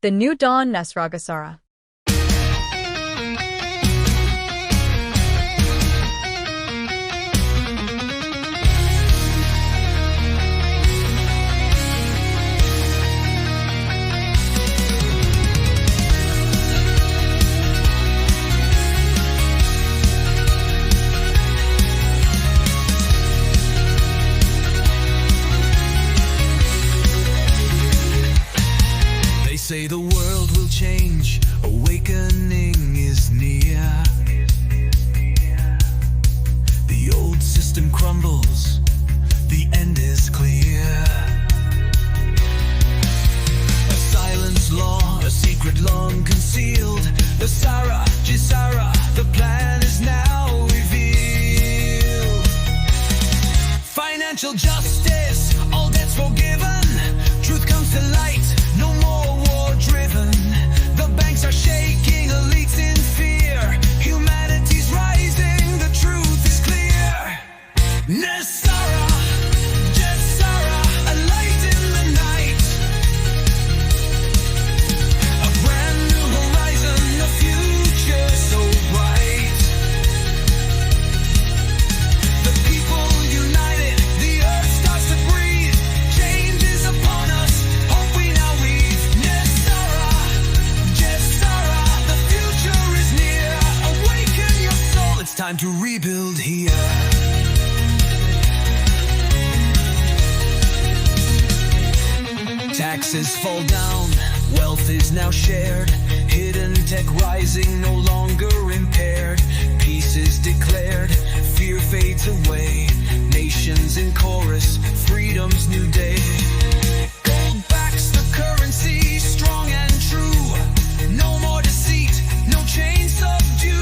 The New Dawn, Nesara Gesara. Say the world will change, awakening is near. The old system crumbles, the end is clear. A silent law, a secret long concealed. Nesara Gesara, the plan is now revealed. Financial justice, all debts forgiven. Truth comes to light, no more driven. The banks are shaking, elites in fear. Humanity's rising, the truth is clear. Nesara Gesara, a light in the night. A brand new horizon, a future so bright. The people united, the earth starts to breathe. Change is upon us, hope we now weave. It's time to rebuild here. Taxes fall down, wealth is now shared. Hidden tech rising, no longer impaired. Peace is declared, fear fades away. Nations in chorus, freedom's new day. Gold backs the currency, strong and true. No more deceit, no chains subdue.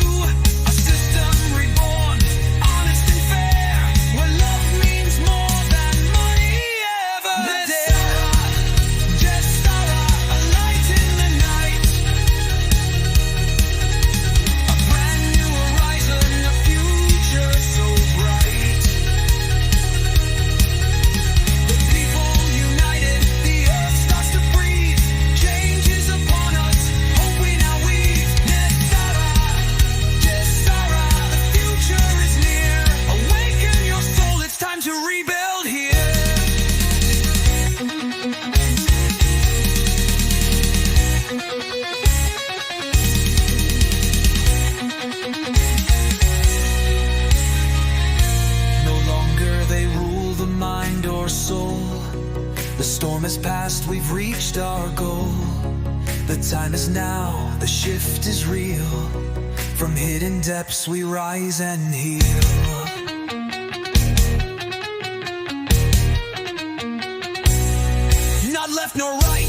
Soul. The storm has passed, we've reached our goal. The time is now, the shift is real. From hidden depths we rise and heal. Not left nor right.